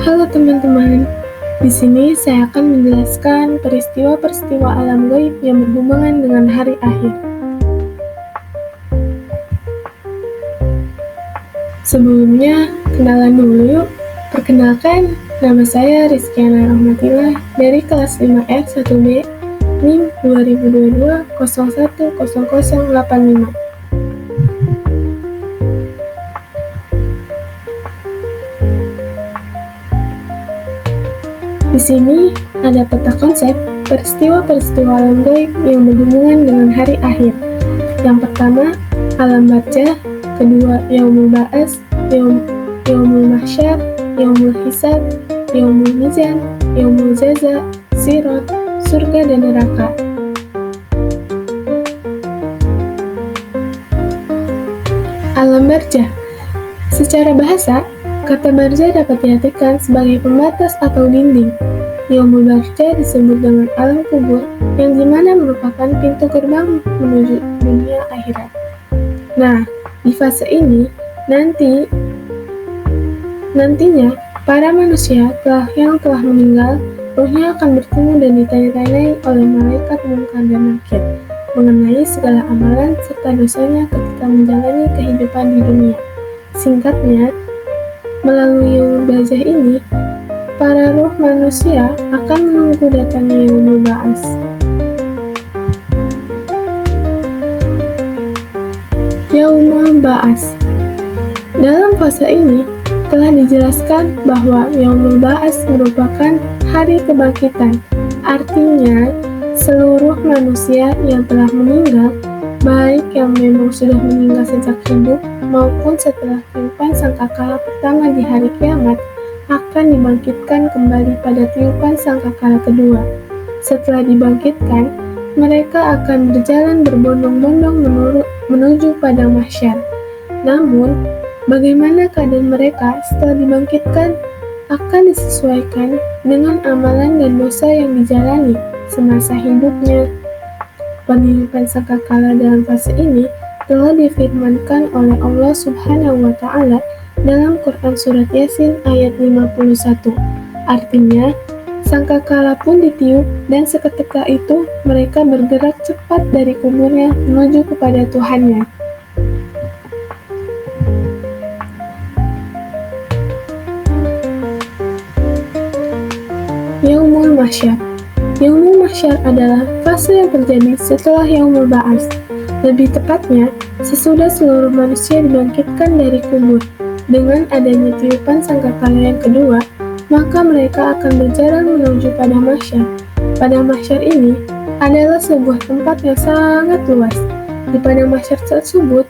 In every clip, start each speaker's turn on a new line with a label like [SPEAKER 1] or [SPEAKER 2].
[SPEAKER 1] Halo teman-teman, di sini saya akan menjelaskan peristiwa-peristiwa alam gaib yang berhubungan dengan hari akhir. Sebelumnya, kenalan dulu yuk. Perkenalkan, nama saya Rizkyana Rahmatillah dari kelas 5F 1B, NIM 2022 010085. Di sini ada peta konsep peristiwa-peristiwa alam gaib yang berhubungan dengan hari akhir. Yang pertama, alam barzah, kedua, yaumul ba'ats, yaumul mahsyar, yaumul hisab, yaumul mizan, yaumul jaza, sirat, surga dan neraka. Alam barzah. Secara bahasa, kata barzah dapat diartikan sebagai pembatas atau dinding. Yaumul barzah disebut dengan alam kubur, yang dimana merupakan pintu gerbang menuju dunia akhirat. Nah, di fase ini, nantinya para manusia yang telah meninggal, ruhnya akan bertemu dan ditanya-tanyai oleh malaikat Munkar dan Nakir mengenai segala amalan serta dosanya ketika menjalani kehidupan di dunia. Singkatnya, melalui yaumul barzah ini, para ruh manusia akan menunggu datangnya yaumul ba'ats. Yaumul ba'ats. Dalam fase ini telah dijelaskan bahwa yaumul ba'ats merupakan hari kebangkitan. Artinya, seluruh manusia yang telah meninggal, baik yang memang sudah meninggal sejak hidup maupun setelah tiupan sangkakala pertama di hari kiamat, akan dibangkitkan kembali pada tiupan sangkakala kedua. Setelah dibangkitkan, mereka akan berjalan berbondong-bondong menuju padang mahsyar. Namun, bagaimana keadaan mereka setelah dibangkitkan akan disesuaikan dengan amalan dan dosa yang dijalani semasa hidupnya. Peniupan sangkakala dalam fase ini telah difirmankan oleh Allah Subhanahu wa Ta'ala dalam Quran Surat Yasin ayat 51. Artinya, sangkakala pun ditiup dan seketika itu mereka bergerak cepat dari kuburnya menuju kepada Tuhannya. Yaumul mahsyar. Yaumul mahsyar adalah fase yang terjadi setelah yaumul ba'ats. Lebih tepatnya, sesudah seluruh manusia dibangkitkan dari kubur. Dengan adanya tiupan sangkakala yang kedua, maka mereka akan berjalan menuju padang mahsyar. Padang mahsyar ini adalah sebuah tempat yang sangat luas. Di padang mahsyar tersebut,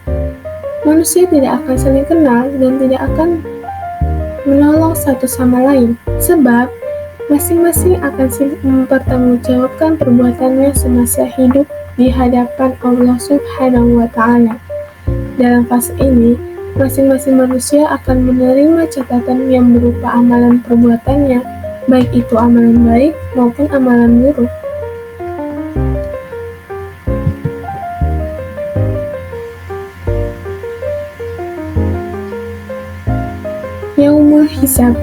[SPEAKER 1] manusia tidak akan saling kenal dan tidak akan menolong satu sama lain, sebab masing-masing akan mempertanggungjawabkan perbuatannya semasa hidup di hadapan Allah Subhanahu wa Ta'ala. Dalam fase ini, masing-masing manusia akan menerima catatan yang berupa amalan perbuatannya, baik itu amalan baik maupun amalan buruk. Yaumul hisab.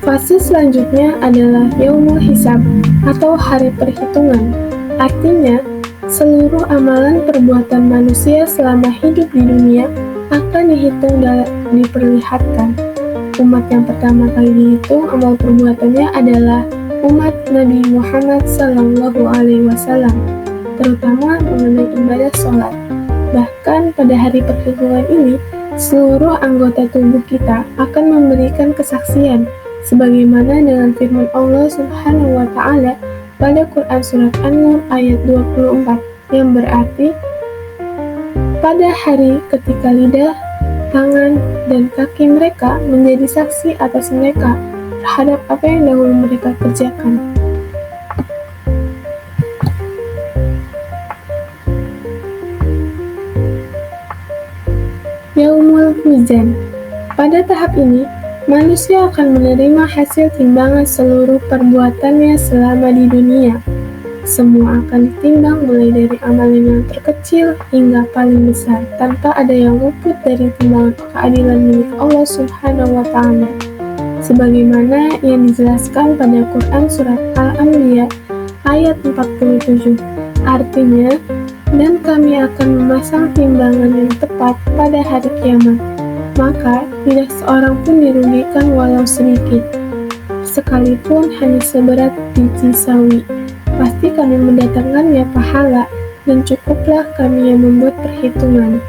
[SPEAKER 1] Fase selanjutnya adalah yaumul hisab atau hari perhitungan. Artinya, seluruh amalan perbuatan manusia selama hidup di dunia akan dihitung dan diperlihatkan. Umat yang pertama kali dihitung amal perbuatannya adalah umat Nabi Muhammad SAW, terutama mengenai ibadah sholat. Bahkan pada hari perhitungan ini, seluruh anggota tubuh kita akan memberikan kesaksian, sebagaimana dengan firman Allah Subhanahu wa Ta'ala pada Quran Surat An-Nur ayat 24, yang berarti, pada hari ketika lidah, tangan, dan kaki mereka menjadi saksi atas mereka terhadap apa yang dahulu mereka kerjakan. Yaumul mizan. Pada tahap ini, manusia akan menerima hasil timbangan seluruh perbuatannya selama di dunia. Semua akan ditimbang mulai dari amalan yang terkecil hingga paling besar, tanpa ada yang luput dari timbangan keadilan milik Allah Subhanahu wa Ta'ala. sebagaimana yang dijelaskan pada Quran Surat Al-Anbiya ayat 47. Artinya, dan kami akan memasang timbangan yang tepat pada hari kiamat, maka tidak seorang pun dirugikan walau sedikit, sekalipun hanya seberat biji sawi. Pasti kami mendatangkannya pahala, dan cukuplah kami yang membuat perhitungan.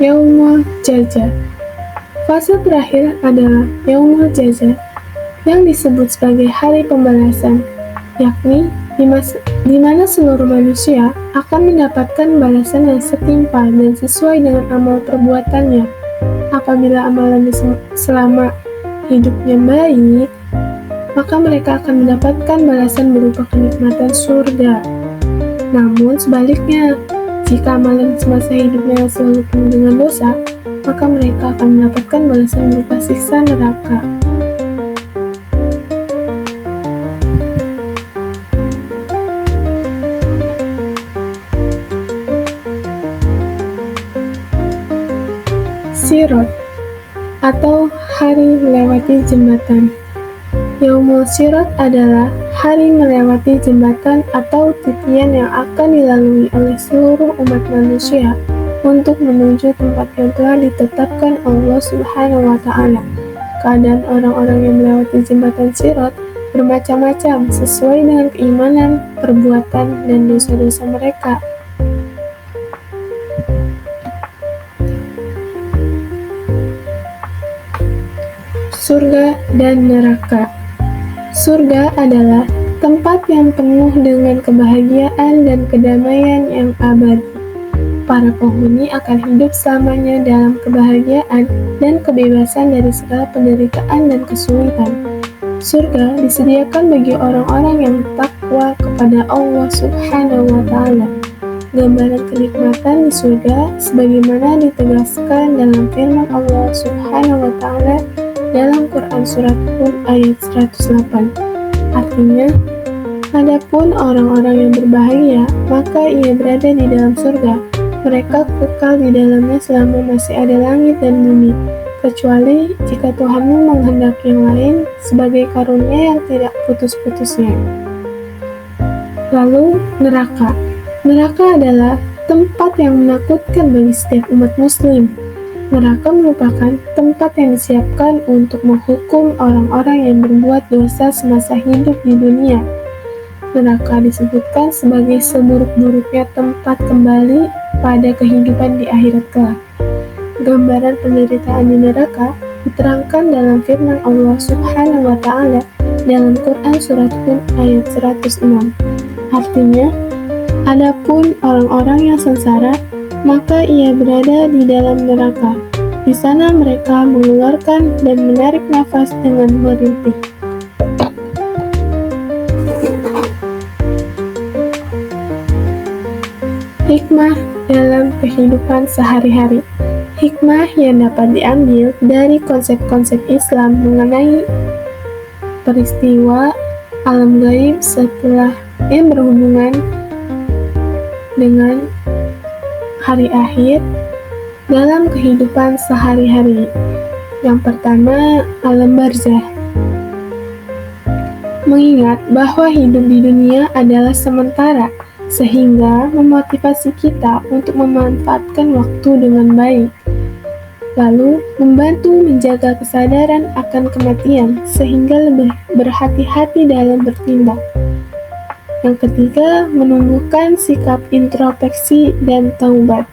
[SPEAKER 1] Yaumul Jaza. Fase terakhir adalah Yaumul Jaza, yang disebut sebagai hari pembalasan, yakni di mana seluruh manusia akan mendapatkan balasan yang setimpal dan sesuai dengan amal perbuatannya. Apabila amalannya selama hidupnya baik, maka mereka akan mendapatkan balasan berupa kenikmatan surga. Namun sebaliknya, jika amalan semasa hidupnya selalu penuh dengan dosa, maka mereka akan mendapatkan balasan berupa siksa neraka. Sirot, atau hari melewati jembatan. Yaumul Sirot adalah hari melewati jembatan atau titian yang akan dilalui oleh seluruh umat manusia untuk menuju tempat yang telah ditetapkan Allah Subhanahu wa Ta'ala. Keadaan orang-orang yang melewati jembatan Sirot bermacam-macam sesuai dengan keimanan, perbuatan, dan dosa-dosa mereka. Surga dan neraka. Surga adalah tempat yang penuh dengan kebahagiaan dan kedamaian yang abadi. Para penghuni akan hidup selamanya dalam kebahagiaan dan kebebasan dari segala penderitaan dan kesulitan. Surga disediakan bagi orang-orang yang takwa kepada Allah Subhanahu wa Ta'ala. Gambaran kenikmatan di surga sebagaimana ditegaskan dalam firman Allah Subhanahu wa Ta'ala dalam Quran Surat Hud ayat 108. Artinya, adapun orang-orang yang berbahagia, maka ia berada di dalam surga. Mereka kekal di dalamnya selama masih ada langit dan bumi, kecuali jika Tuhanmu menghendaki yang lain sebagai karunia yang tidak putus-putusnya. Lalu, neraka. Neraka adalah tempat yang menakutkan bagi setiap umat muslim. Neraka merupakan tempat yang disiapkan untuk menghukum orang-orang yang berbuat dosa semasa hidup di dunia. Neraka disebutkan sebagai seburuk-buruknya tempat kembali pada kehidupan di akhirat kelak. Gambaran penderitaan di neraka diterangkan dalam firman Allah Subhanahu wa Ta'ala dalam Quran Surat Hud ayat 106. Artinya, adapun orang-orang yang sengsara, maka ia berada di dalam neraka. Di sana mereka mengeluarkan dan menarik nafas dengan merintih. Hikmah dalam kehidupan sehari-hari. Hikmah yang dapat diambil dari konsep-konsep Islam mengenai peristiwa alam gaib setelah yang berhubungan dengan hari akhir dalam kehidupan sehari-hari. Yang pertama, alam barzah. Mengingat bahwa hidup di dunia adalah sementara, sehingga memotivasi kita untuk memanfaatkan waktu dengan baik. Lalu, membantu menjaga kesadaran akan kematian, sehingga lebih berhati-hati dalam bertindak. Yang ketiga, menumbuhkan sikap introspeksi dan taubat.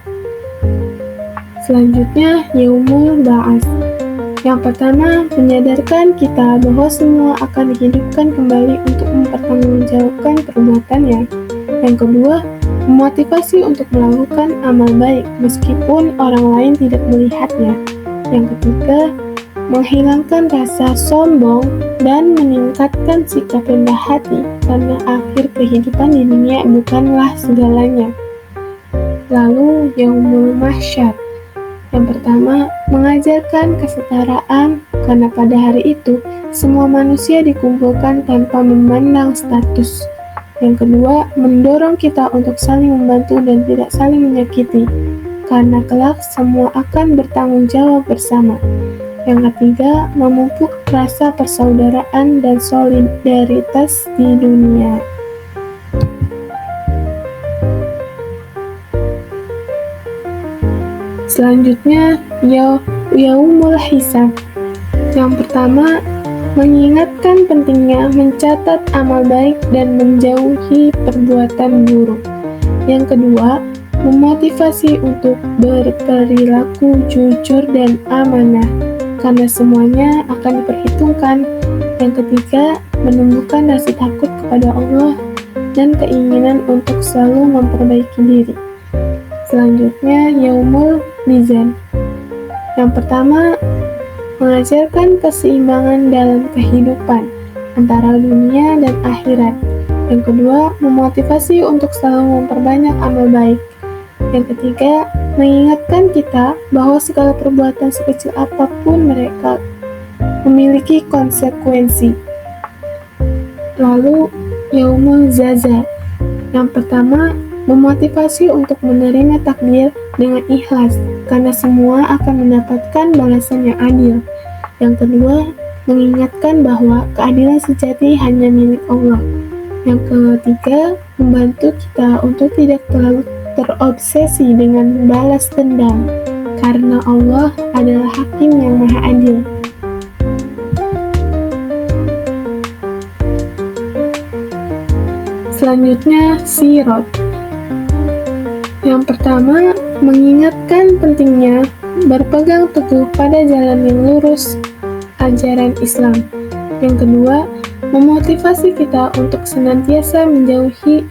[SPEAKER 1] Selanjutnya, Yaumul Ba'ats. Yang pertama, menyadarkan kita bahwa semua akan dihidupkan kembali untuk mempertanggungjawabkan perbuatannya. Yang kedua, memotivasi untuk melakukan amal baik meskipun orang lain tidak melihatnya. Yang ketiga, menghilangkan rasa sombong dan meningkatkan sikap rendah hati karena akhir kehidupan di dunia bukanlah segalanya. Lalu, Yaumul Mahsyar. Yang pertama, mengajarkan kesetaraan karena pada hari itu semua manusia dikumpulkan tanpa memandang status. Yang kedua, mendorong kita untuk saling membantu dan tidak saling menyakiti, karena kelak semua akan bertanggung jawab bersama. Yang ketiga, memupuk rasa persaudaraan dan solidaritas di dunia. Selanjutnya, Yaumul Hisab. Yang pertama, mengingatkan pentingnya mencatat amal baik dan menjauhi perbuatan buruk. Yang kedua, memotivasi untuk berperilaku jujur dan amanah, karena semuanya akan diperhitungkan. Yang ketiga, menumbuhkan rasa takut kepada Allah dan keinginan untuk selalu memperbaiki diri. Selanjutnya, Yaumul Mizan. Yang pertama, mengajarkan keseimbangan dalam kehidupan antara dunia dan akhirat. Yang kedua, memotivasi untuk selalu memperbanyak amal baik. Yang ketiga, mengingatkan kita bahwa segala perbuatan sekecil apapun mereka memiliki konsekuensi. Lalu, Yaumul Jaza. Yang pertama, memotivasi untuk menerima takdir dengan ikhlas, karena semua akan mendapatkan balasan yang adil. Yang kedua, mengingatkan bahwa keadilan sejati hanya milik Allah. Yang ketiga, membantu kita untuk tidak terlalu terobsesi dengan balas dendam, karena Allah adalah Hakim yang Maha Adil. Selanjutnya, Sirat. Yang pertama, mengingatkan pentingnya berpegang teguh pada jalan yang lurus, ajaran Islam. Yang kedua, memotivasi kita untuk senantiasa menjauhi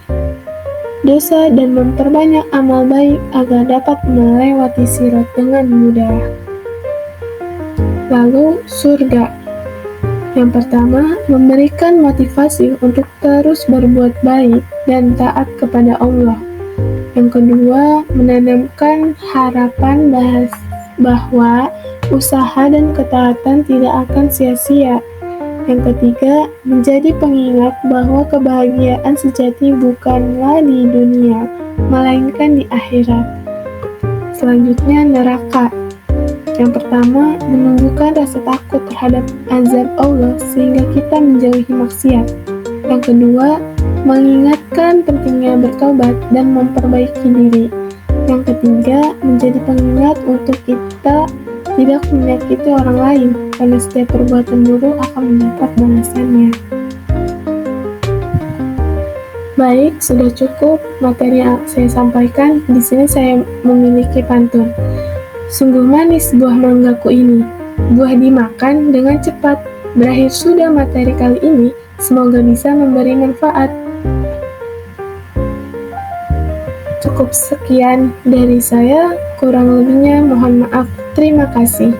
[SPEAKER 1] dosa dan memperbanyak amal baik agar dapat melewati sirat dengan mudah. Lalu, surga. Yang pertama, memberikan motivasi untuk terus berbuat baik dan taat kepada Allah. Yang kedua, menanamkan harapan bahwa usaha dan ketaatan tidak akan sia-sia. Yang ketiga, menjadi pengingat bahwa kebahagiaan sejati bukanlah di dunia, melainkan di akhirat. Selanjutnya, neraka. Yang pertama, menumbuhkan rasa takut terhadap azab Allah sehingga kita menjauhi maksiat. Yang kedua, mengingatkan pentingnya bertobat dan memperbaiki diri. Yang ketiga, menjadi pengingat untuk kita tidak menyakiti orang lain, karena setiap perbuatan buruk akan mendapat balasannya. Baik, sudah cukup materi yang saya sampaikan. Di sini saya memiliki pantun. Sungguh manis buah manggaku ini, buah dimakan dengan cepat. Berakhir sudah materi kali ini, semoga bisa memberi manfaat. Cukup sekian dari saya, kurang lebihnya mohon maaf. Terima kasih.